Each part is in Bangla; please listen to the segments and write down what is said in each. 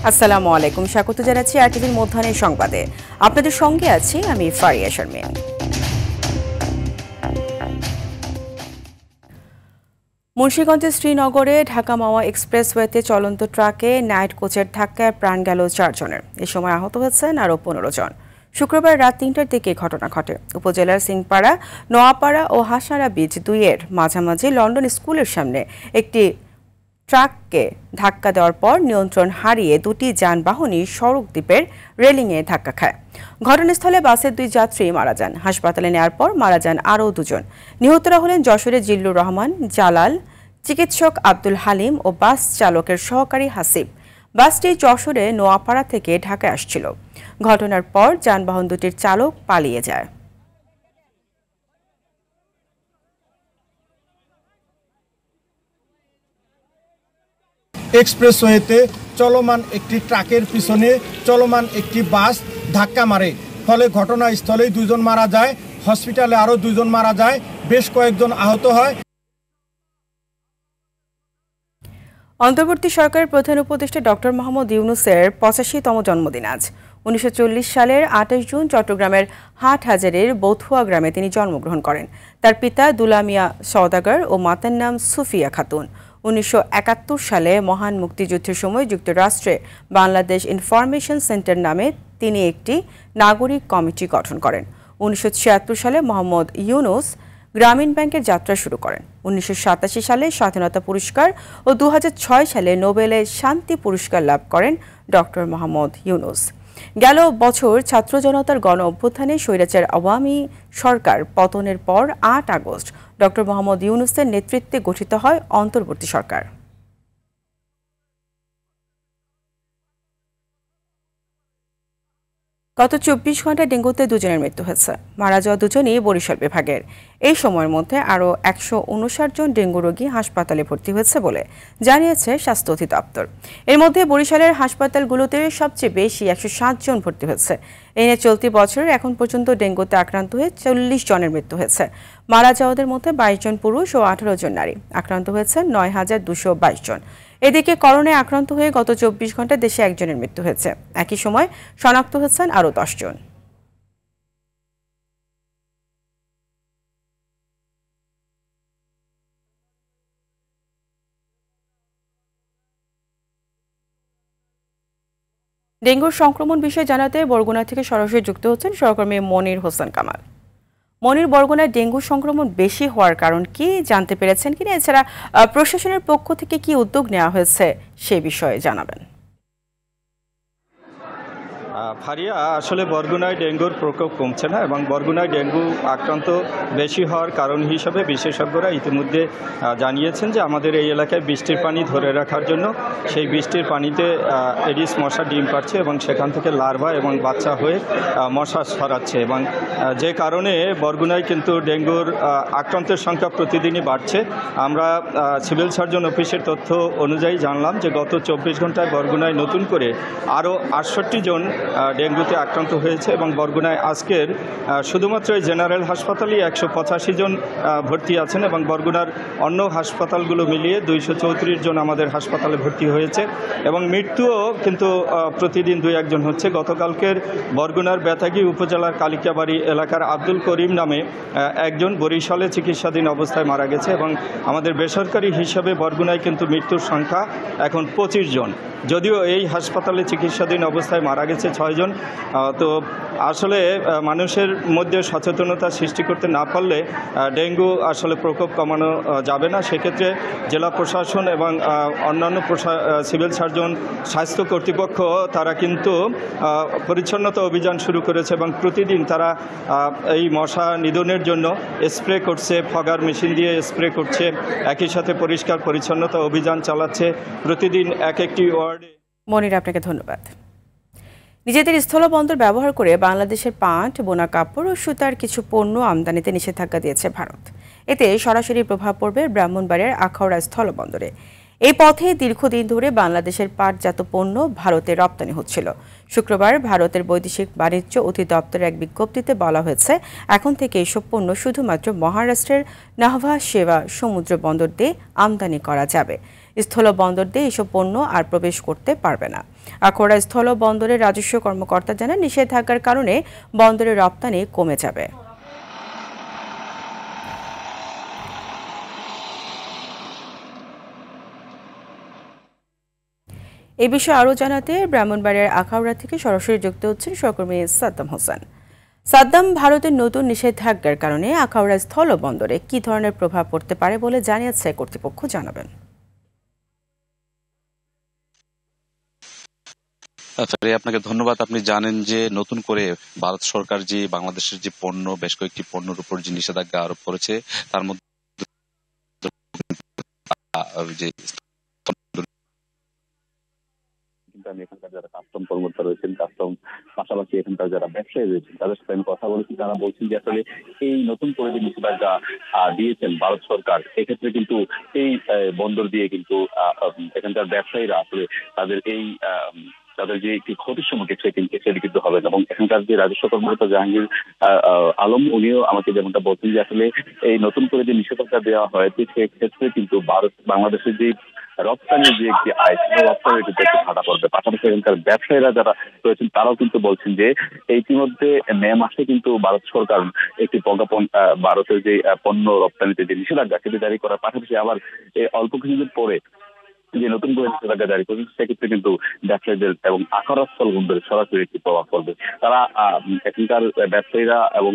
আসসালামু আলাইকুম, স্বাগত জানাচ্ছি আরটিভির মধ্যাহ্নের সংবাদে। আপনাদের সঙ্গে আছি আমি ফারিয়া শারমিন। মুন্সিগঞ্জের শ্রীনগরে ঢাকা মাওয়া এক্সপ্রেসওয়েতে চলন্ত ট্রাকে নাইট কোচের ধাক্কায় প্রাণ গেল 4 জনের। এ সময় আহত হয়েছেন আরও 15 জন। শুক্রবার রাত 3টার দিকে ঘটনা ঘটে। উপজেলার সিংপাড়া, নোয়াপাড়া ও হাসারা বীচ 2-এর মাঝামাঝি লন্ডন স্কুলের সামনে একটি ট্রাককে ধাক্কা দেওয়ার পর নিয়ন্ত্রণ হারিয়ে দুটি যানবাহনই সড়ক দ্বীপের রেলিংয়ে ধাক্কা খায়। ঘটনাস্থলে বাসের 2 যাত্রী মারা যান। হাসপাতালে নেওয়ার পর মারা যান আরও 2 জন। নিহতরা হলেন যশোরের জিল্লুর রহমান, জালাল, চিকিৎসক আব্দুল হালিম ও বাস চালকের সহকারী হাসিব। বাসটি যশোরে নোয়াপাড়া থেকে ঢাকায় আসছিল। ঘটনার পর যানবাহন দুটির চালক পালিয়ে যায়। এক্সপ্রেসওয়েতে চলমান একটি ট্রাকের পিছনে চলমান একটি বাস ধাক্কা মারে, ফলে ঘটনাস্থলেই 2 জন মারা যায়। হসপিটালে আরও 2 জন মারা যায়, বেশ কয়েকজন আহত হয়। অন্তর্বর্তী সরকারের প্রধান উপদেষ্টা ডক্টর মোহাম্মদ ইউনূসের 85তম জন্মদিন আজ। 1940 সালের 28 জুন চট্টগ্রামের হাটহাজারীর বথুয়া গ্রামে তিনি জন্মগ্রহণ করেন। তার পিতা দুলা মিয়া সওদাগর ও মাতার নাম সুফিয়া খাতুন। 1971 সালে মহান মুক্তিযুদ্ধের সময় যুক্তরাষ্ট্রে বাংলাদেশ ইনফরমেশন সেন্টার নামে তিনি একটি নাগরিক কমিটি গঠন করেন। 1976 সালে মোহাম্মদ ইউনূস গ্রামীণ ব্যাংকের যাত্রা শুরু করেন। 1987 সালে স্বাধীনতা পুরস্কার ও 2006 সালে নোবেলের শান্তি পুরস্কার লাভ করেন ডক্টর মোহাম্মদ ইউনূস। গেল বছর ছাত্র জনতার গণ অভ্যুত্থানে স্বৈরাচার আওয়ামী সরকার পতনের পর 8 আগস্ট ডক্টর মোহাম্মদ ইউনূসের নেতৃত্বে গঠিত হয় অন্তর্বর্তী সরকার। গত 24 ঘন্টায় ডেঙ্গুতে 2 জনের মৃত্যু হয়েছে। মারা যাওয়া 2 জনই বরিশাল বিভাগের। এই সময়ের মধ্যে আরও 159 জন ডেঙ্গু রোগী হাসপাতালে ভর্তি হয়েছে বলে জানিয়েছে স্বাস্থ্য অধিদপ্তর। এর মধ্যে বরিশালের হাসপাতালগুলোতে সবচেয়ে বেশি 107 জন ভর্তি হয়েছে। এই নিয়ে চলতি বছরের এখন পর্যন্ত ডেঙ্গুতে আক্রান্ত হয়ে 40 জনের মৃত্যু হয়েছে। মারা যাওয়াদের মধ্যে 22 জন পুরুষ ও 18 জন নারী। আক্রান্ত হয়েছে 9222 জন। এদিকে করোনায় আক্রান্ত হয়ে গত 24 ঘন্টায় দেশে 1 জনের মৃত্যু হয়েছে। একই সময় শনাক্ত হয়েছেন আরও 10 জন। ডেঙ্গুর সংক্রমণ বিষয়ে জানাতে বরগুনা থেকে সরাসরি যুক্ত হচ্ছেন সহকর্মী মনির হোসেন কামাল। মনির, বরগুনায় ডেঙ্গু সংক্রমণ বেশি হওয়ার কারণ কি জানতে পেরেছেন কিনা, এছাড়া প্রশাসনের পক্ষ থেকে কি উদ্যোগ নেওয়া হয়েছে সে বিষয়ে জানাবেন। ফারিয়া, আসলে বরগুনায় ডেঙ্গুর প্রকোপ কমছে না এবং বরগুনায় ডেঙ্গু আক্রান্ত বেশি হওয়ার কারণ হিসাবে বিশেষজ্ঞরা ইতিমধ্যে জানিয়েছেন যে আমাদের এই এলাকায় বৃষ্টির পানি ধরে রাখার জন্য সেই বৃষ্টির পানিতে এডিস মশা ডিম পাড়ছে এবং সেখান থেকে লার্ভা এবং বাচ্চা হয়ে মশা ছড়াচ্ছে এবং যে কারণে বরগুনায় কিন্তু ডেঙ্গুর আক্রান্তের সংখ্যা প্রতিদিনই বাড়ছে। আমরা সিভিল সার্জন অফিসের তথ্য অনুযায়ী জানলাম যে গত 24 ঘন্টায় বরগুনায় নতুন করে আরও 68 জন ডেঙ্গুতে আক্রান্ত হয়েছে এবং বরগুনায় আজকের শুধুমাত্র এই জেনারেল হাসপাতালেই 185 জন ভর্তি আছেন এবং বরগুনার অন্য হাসপাতালগুলো মিলিয়ে 234 জন আমাদের হাসপাতালে ভর্তি হয়েছে এবং মৃত্যুও কিন্তু প্রতিদিন 2-1 জন হচ্ছে। গতকালকের বরগুনার বেতাগী উপজেলার কালিকাবাড়ি এলাকার আব্দুল করিম নামে একজন বরিশালে চিকিৎসাধীন অবস্থায় মারা গেছে এবং আমাদের বেসরকারি হিসাবে বরগুনায় কিন্তু মৃত্যুর সংখ্যা এখন 25 জন। যদিও এই হাসপাতালে চিকিৎসাধীন অবস্থায় মারা গেছে 6 জন। তো আসলে মানুষের মধ্যে সচেতনতা সৃষ্টি করতে না পারলে ডেঙ্গু আসলে প্রকোপ কমানো যাবে না। সেক্ষেত্রে জেলা প্রশাসন এবং অন্যান্য সিভিল সার্জন, স্বাস্থ্য কর্তৃপক্ষ তারা কিন্তু পরিচ্ছন্নতা অভিযান শুরু করেছে এবং প্রতিদিন তারা এই মশা নিধনের জন্য স্প্রে করছে, ফগার মেশিন দিয়ে স্প্রে করছে, একই সাথে পরিষ্কার পরিচ্ছন্নতা অভিযান চালাচ্ছে প্রতিদিন একটি ওয়ার্ডে। মনির, আপনাকে ধন্যবাদ। নিজেদের স্থলবন্দর ব্যবহার করে বাংলাদেশের পাট, বোনা কাপড় ও সুতার কিছু পণ্য আমদানিতে নিষেধাজ্ঞা দিয়েছে ভারত। এতে সরাসরি প্রভাব পড়বে ব্রাহ্মণবাড়িয়ার আখাউড়া স্থলবন্দরে। এই পথে দীর্ঘদিন ধরে বাংলাদেশের পাটজাত পণ্য ভারতে রপ্তানি হচ্ছিল। শুক্রবার ভারতের বৈদেশিক বাণিজ্য অধিদপ্তরের এক বিজ্ঞপ্তিতে বলা হয়েছে, এখন থেকে এসব পণ্য শুধুমাত্র মহারাষ্ট্রের নাহভা সেবা সমুদ্র বন্দর দিয়ে আমদানি করা যাবে। স্থল বন্দর দিয়ে এসব পণ্য আর প্রবেশ করতে পারবে না। আখাউড়া স্থল বন্দরের রাজস্ব কর্মকর্তা জানান, নিষেধাজ্ঞার কারণে বন্দরের রপ্তানি কমে যাবে। এই বিষয়ে আরও জানাতে ব্রাহ্মণবাড়িয়ার আখাউড়া থেকে সরাসরি যুক্ত হচ্ছেন সহকর্মী সাদ্দাম হোসেন। সাদ্দাম, ভারতের নতুন নিষেধাজ্ঞার কারণে আখাউড়া স্থল বন্দরে কি ধরনের প্রভাব পড়তে পারে বলে জানিয়েছে কর্তৃপক্ষ, জানাবেন। আপনাকে ধন্যবাদ। আপনি জানেন যে নতুন করে ভারত সরকার যে বাংলাদেশের যে পণ্য, বেশ কয়েকটি পণ্যের উপর যে নিষেধাজ্ঞা আরোপ করেছে, তার মধ্যে যে এখানকার যারা কাস্টম কর্মকর্তা রয়েছেন, কাস্টম পাশাপাশি এখানকার যারা ব্যবসায়ী রয়েছেন, তাদের সাথে আমি কথা বলেছি। তারা বলছেন যে আসলে এই নতুন করে যে নিষেধাজ্ঞা দিয়েছেন ভারত সরকার, এক্ষেত্রে কিন্তু এই বন্দর দিয়ে কিন্তু এখানকার ব্যবসায়ীরা আসলে তাদের যে একটি ক্ষতির সম্মুখীন সেটি কিন্তু হবে না। এবং এখানকার যে রাজস্ব কর্মকর্তা জাহাঙ্গীর আলম, উনিও আমাকে যেমনটা বলছেন যে আসলে এই নতুন করে যে নিষেধাজ্ঞা দেওয়া হয়েছে সেক্ষেত্রে কিন্তু বাংলাদেশের যে রপ্তানির যে একটি আয়, রপ্তানির কিন্তু একটি ভাটা পড়বে। পাশাপাশি এখানকার ব্যবসায়ীরা যারা রয়েছেন তারাও কিন্তু বলছেন যে ইতিমধ্যে মে মাসে কিন্তু ভারত সরকার একটি প্রজ্ঞাপন ভারতের যে পণ্য রপ্তানিতে যে নিষেধাজ্ঞা সেটি জারি করার পাশাপাশি আবার অল্প কিছুদিন পরে যে নতুন করে নিষেধাজ্ঞা জারি করেছে, সেক্ষেত্রে কিন্তু ব্যবসায়ীদের এবং আখাউড়া স্থল বন্দরে সরাসরি একটি প্রভাব পড়বে। তারা এখানকার ব্যবসায়ীরা এবং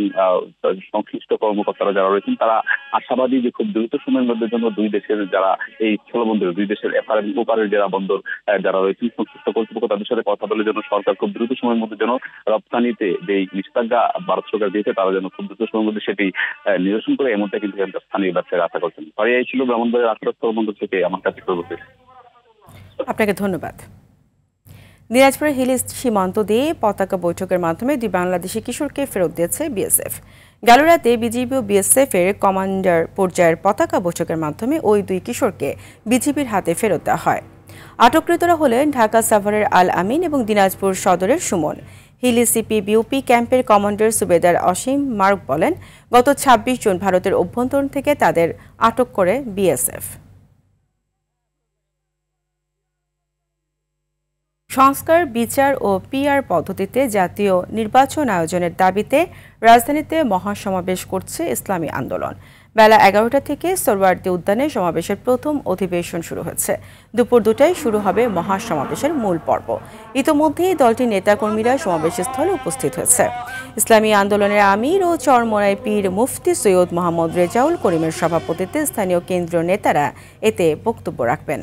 সংশ্লিষ্ট কর্মকর্তারা যারা রয়েছেন তারা আশাবাদী যে খুব দ্রুত সময়ের মধ্যে জন্য দুই দেশের যারা এই স্থল বন্দরে, দুই দেশের এপার এবং ওপারের যারা বন্দর যারা রয়েছেন সংশ্লিষ্ট কর্তৃপক্ষ, তাদের সাথে কথা বলে যেন সরকার খুব দ্রুত সময়ের মধ্যে যেন রপ্তানিতে যে নিষেধাজ্ঞা ভারত সরকার দিয়েছে তারা যেন খুব দ্রুত সময়ের মধ্যে সেটি নিরসন করে, এমনটা কিন্তু স্থানীয় ব্যবসায়ীরা আশা করছেন। এই ছিল ব্রাহ্মণবাড়িয়ার আখাউড়া স্থল বন্দর থেকে আমার কাছে সর্বশেষ। আপনাকে ধন্যবাদ। দিনাজপুরের হিলি সীমান্ত দিয়ে পতাকা বৈঠকের মাধ্যমে দুই বাংলাদেশি কিশোরকে ফেরত দিয়েছে বিএসএফ। গেল রাতে বিজিবি ও বিএসএফ এর কমান্ডার পর্যায়ের পতাকা বৈঠকের মাধ্যমে ওই দুই কিশোরকে বিজিবির হাতে ফেরত দেওয়া হয়। আটককৃতরা হলেন ঢাকা সাভারের আল আমিন এবং দিনাজপুর সদরের সুমন। হিলি সিপি বিউপি ক্যাম্পের কমান্ডার সুবেদার অসীম মার্ক বলেন, গত ২৬ জুন ভারতের অভ্যন্তরীণ থেকে তাদের আটক করে বিএসএফ। সংস্কার, বিচার ও পিআর পদ্ধতিতে জাতীয় নির্বাচন আয়োজনের দাবিতে রাজধানীতে মহাসমাবেশ করছে ইসলামী আন্দোলন। বেলা ১১টা থেকে সোহরাওয়ার্দী উদ্যানে সমাবেশের প্রথম অধিবেশন শুরু হয়েছে। দুপুর ২টায় শুরু হবে মহাসমাবেশের মূল পর্ব। ইতোমধ্যেই দলটির নেতাকর্মীরা সমাবেশস্থলে উপস্থিত হয়েছে। ইসলামী আন্দোলনের আমির ও চরমোনাই পীর মুফতি সৈয়দ মোহাম্মদ রেজাউল করিমের সভাপতিত্বে স্থানীয় কেন্দ্রীয় নেতারা এতে বক্তব্য রাখবেন।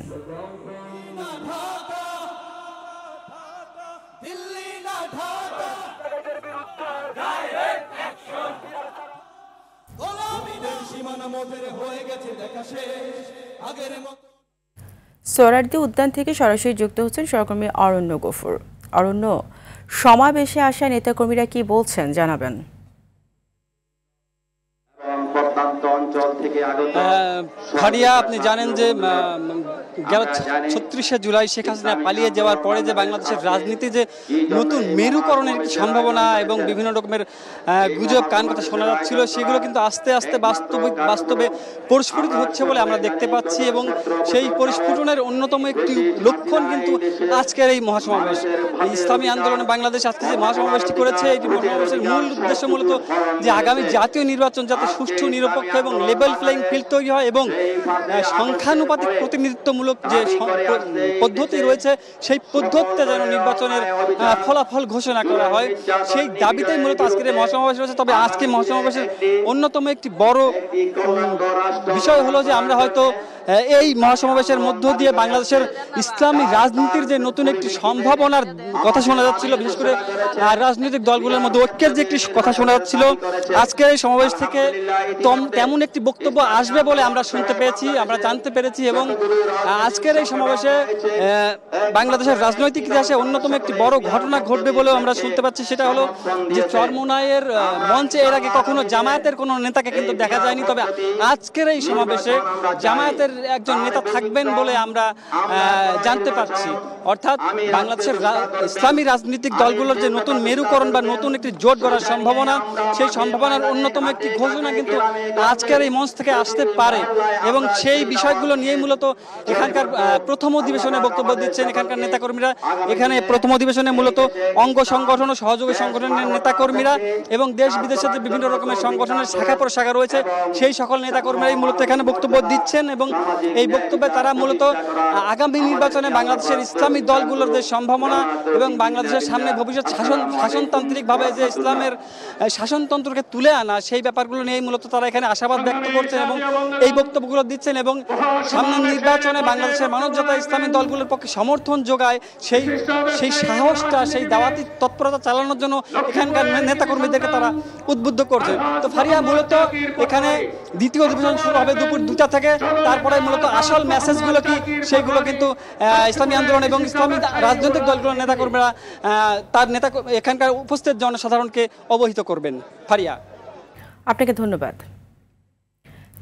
সোহরাওয়ার্দী উদ্যান থেকে সরাসরি যুক্ত হচ্ছেন সহকর্মী অরণ্য গফুর। অরণ্য, সমাবেশে আসা নেতাকর্মীরা কি বলছেন জানাবেন। ফারিয়া, আপনি জানেন যে গেল ৩৬শে জুলাই শেখ হাসিনা পালিয়ে যাওয়ার পরে যে বাংলাদেশের রাজনীতি যে নতুন মেরুকরণের একটি সম্ভাবনা এবং বিভিন্ন রকমের গুজব কান কথা শোনা যাচ্ছিল, সেগুলো কিন্তু আস্তে আস্তে বাস্তবে পরিস্ফুটিত হচ্ছে বলে আমরা দেখতে পাচ্ছি। এবং সেই পরিস্ফুটনের অন্যতম একটি লক্ষণ কিন্তু আজকের এই মহাসমাবেশ। ইসলামী আন্দোলনে বাংলাদেশ আজকে যে মহাসমাবেশটি করেছে, এই মহাসমাবেশের মূল উদ্দেশ্য মূলত যে আগামী জাতীয় নির্বাচন যাতে সুষ্ঠু, নিরপেক্ষ এবং লেভেল প্লেইং ফিল্ড তৈরি হয় এবং সংখ্যানুপাতিক প্রতিনিধিত্বমূলক যে পদ্ধতি রয়েছে সেই পদ্ধতিতে যেন নির্বাচনের ফলাফল ঘোষণা করা হয়, সেই দাবিতেই মূলত আজকের মহাসমাবেশ রয়েছে। তবে আজকে মহাসমাবেশের অন্যতম একটি বড় বিষয় হলো যে আমরা হয়তো এই মহাসমাবেশের মধ্য দিয়ে বাংলাদেশের ইসলামী রাজনীতির যে নতুন একটি সম্ভাবনার কথা শোনা যাচ্ছিল, বিশেষ করে রাজনৈতিক দলগুলোর মধ্যে ঐক্যের যে একটি কথা শোনা যাচ্ছিল, আজকের এই সমাবেশ থেকে তেমন একটি বক্তব্য আসবে বলে আমরা শুনতে পেয়েছি, আমরা জানতে পেরেছি। এবং আজকের এই সমাবেশে বাংলাদেশের রাজনৈতিক ইতিহাসে অন্যতম একটি বড় ঘটনা ঘটবে বলেও আমরা শুনতে পাচ্ছি। সেটা হলো যে চরমোনাইয়ের মঞ্চে এর আগে কখনো জামায়াতের কোনো নেতাকে কিন্তু দেখা যায়নি, তবে আজকের এই সমাবেশে জামায়াতের একজন নেতা থাকবেন বলে আমরা জানতে পারছি। অর্থাৎ বাংলাদেশের ইসলামী রাজনৈতিক দলগুলোর যে নতুন মেরুকরণ বা নতুন একটি জোট গড়ার সম্ভাবনা, সেই সম্ভাবনার অন্যতম একটি ঘোষণা কিন্তু আজকের এই মঞ্চ থেকে আসতে পারে এবং সেই বিষয়গুলো নিয়ে মূলত এখানকার প্রথম অধিবেশনে বক্তব্য দিচ্ছেন এখানকার নেতাকর্মীরা। এখানে প্রথম অধিবেশনে মূলত অঙ্গ সংগঠন ও সহযোগী সংগঠনের নেতাকর্মীরা এবং দেশ বিদেশের যে বিভিন্ন রকমের সংগঠনের শাখা প্রশাখা রয়েছে সেই সকল নেতাকর্মীরাই মূলত এখানে বক্তব্য দিচ্ছেন এবং এই বক্তব্যে তারা মূলত আগামী নির্বাচনে বাংলাদেশের ইসলামী দলগুলোর যে সম্ভাবনা এবং বাংলাদেশের সামনে ভবিষ্যৎ শাসনতান্ত্রিকভাবে যে ইসলামের শাসনতন্ত্রকে তুলে আনা, সেই ব্যাপারগুলো নিয়েই মূলত তারা এখানে আশাবাদ ব্যক্ত করছেন এবং এই বক্তব্যগুলো দিচ্ছেন এবং সামনের নির্বাচনে বাংলাদেশের মানবজাতি ইসলামী দলগুলোর পক্ষে সমর্থন যোগায় সেই সাহসটা, সেই দাওয়াতি তৎপরতা চালানোর জন্য এখানকার নেতাকর্মীদেরকে তারা উদ্বুদ্ধ করছে। তো ফারিয়া, মূলত এখানে দ্বিতীয় অধিবেশন শুরু হবে দুপুর 2টা থেকে। তারপরে মূলত আসল মেসেজগুলো কি সেগুলো কিন্তু ইসলামী আন্দোলন এবং ইসলামী রাজনৈতিক দলগুলোর নেতাকর্মীরা এখানকার উপস্থিত জনসাধারণকে অবহিত করবেন। ফারিয়া, আপনাকে ধন্যবাদ।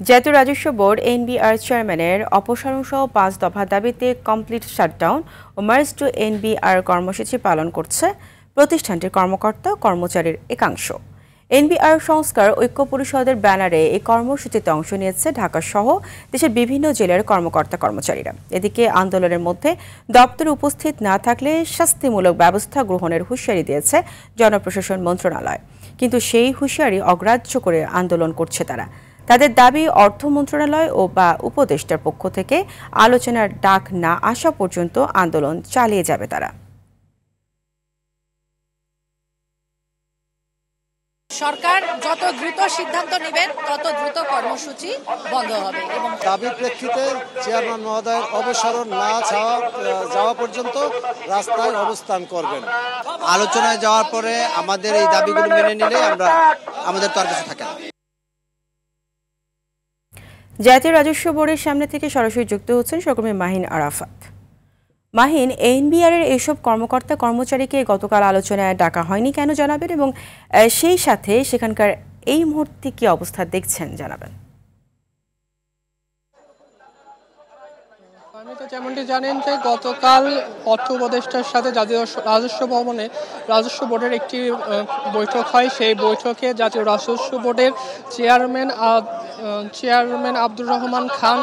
জাতীয় রাজস্ব বোর্ড এনবিআর চেয়ারম্যানের অপসারণ সহ 5 দফা দাবিতে কমপ্লিট শাটডাউন ও মার্চ টু এনবিআর কর্মসূচি পালন করছে প্রতিষ্ঠানটির কর্মকর্তা কর্মচারীর একাংশ। এনবিআর সংস্কার ঐক্য পরিষদের ব্যানারে এই কর্মসূচিতে অংশ নিয়েছে ঢাকা সহ দেশের বিভিন্ন জেলার কর্মকর্তা কর্মচারীরা। এদিকে আন্দোলনের মধ্যে দপ্তরে উপস্থিত না থাকলে শাস্তিমূলক ব্যবস্থা গ্রহণের হুঁশিয়ারি দিয়েছে জনপ্রশাসন মন্ত্রণালয়, কিন্তু সেই হুঁশিয়ারি অগ্রাহ্য করে আন্দোলন করছে তারা। তাদের দাবি, অর্থ মন্ত্রণালয় ও বা উপদেষ্টার পক্ষ থেকে আলোচনার ডাক না আসা পর্যন্ত আন্দোলন চালিয়ে যাবে তারা। সরকার যত দ্রুত সিদ্ধান্ত নেবেন তত দ্রুত কর্মসূচি বন্ধ হবে এবং দাবির প্রেক্ষিতে চেয়ারম্যান মহোদয়ের অপসারণ না যাওয়া পর্যন্ত রাস্তায় অবস্থান করবেন। আলোচনায় যাওয়ার পরে আমাদের এই দাবিগুলো মেনে নিলে আমাদের তো আর কিছু থাকে না। জাতীয় রাজস্ব বোর্ডের সামনে থেকে সরাসরি যুক্ত হচ্ছেন সহকর্মী মাহিন আরাফাত। মাহিন, এনবিআর এর এইসব কর্মকর্তা কর্মচারীকে গতকাল আলোচনায় ডাকা হয়নি কেন জানাবেন এবং সেই সাথে সেখানকার এই মুহূর্তে কি অবস্থা দেখছেন জানাবেন। যেমনটি জানেন যে গতকাল অর্থ উপদেষ্টার সাথে জাতীয় রাজস্ব ভবনে রাজস্ব বোর্ডের একটি বৈঠক হয়। সেই বৈঠকে জাতীয় রাজস্ব বোর্ডের চেয়ারম্যান আব্দুর রহমান খান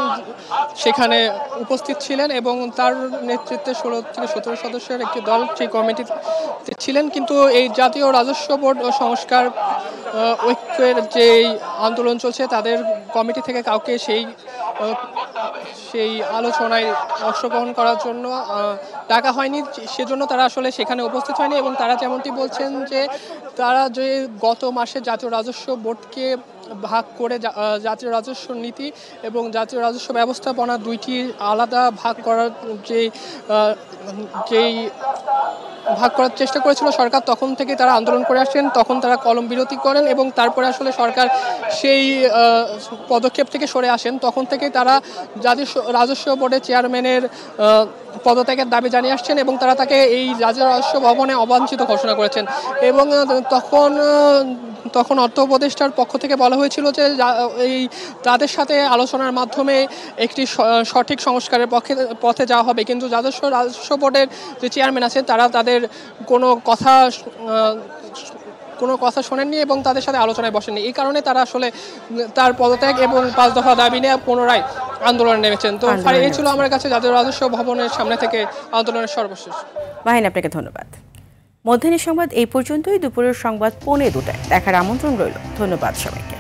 সেখানে উপস্থিত ছিলেন এবং তার নেতৃত্বে 16 থেকে 17 সদস্যের একটি দল সেই কমিটিতে ছিলেন। কিন্তু এই জাতীয় রাজস্ব বোর্ড ও সংস্কার ঐক্যের যে আন্দোলন চলছে তাদের কমিটি থেকে কাউকে সেই আলোচনায় অংশগ্রহণ করার জন্য ডাকা হয়নি, সেজন্য তারা আসলে সেখানে উপস্থিত হয়নি। এবং তারা যেমনটি বলছেন যে তারা যে গত মাসে জাতীয় রাজস্ব বোর্ডকে ভাগ করে জাতীয় রাজস্ব নীতি এবং জাতীয় রাজস্ব ব্যবস্থাপনা দুইটি আলাদা ভাগ করার যেই ভাগ করার চেষ্টা করেছিল সরকার, তখন থেকে তারা আন্দোলন করে আসছেন। তখন তারা কলম বিরতি করেন এবং তারপরে আসলে সরকার সেই পদক্ষেপ থেকে সরে আসেন। তখন থেকেই তারা জাতীয় রাজস্ব বোর্ডের চেয়ারম্যানের পদত্যাগের দাবি জানিয়ে আসছেন এবং তারা তাকে এই জাতীয় রাজস্ব ভবনে অবাঞ্ছিত ঘোষণা করেছেন। এবং তখন অর্থ উপদেষ্টার পক্ষ থেকে বলা হয়েছিল যে এই তাদের সাথে আলোচনার মাধ্যমে একটি সঠিক সংস্কারের পথে যাওয়া হবে, কিন্তু রাজস্ব বোর্ডের যে চেয়ারম্যান আছেন তারা তাদের কোনো কথা শোনেননি এবং তাদের সাথে আলোচনায় বসেননি। এই কারণে তারা আসলে তার পদত্যাগ এবং 5 দফা দাবি নিয়ে পুনরায় আন্দোলনে নেমেছেন। তো এই ছিল আমার কাছে জাতীয় রাজস্ব ভবনের সামনে থেকে আন্দোলনের সর্বশেষ। মাহিন, আপনাকে ধন্যবাদ। মধ্যাহ্নের সংবাদ এই পর্যন্তই। দুপুরের সংবাদ 2:45 দেখার আমন্ত্রণ রইল। ধন্যবাদ সবাইকে।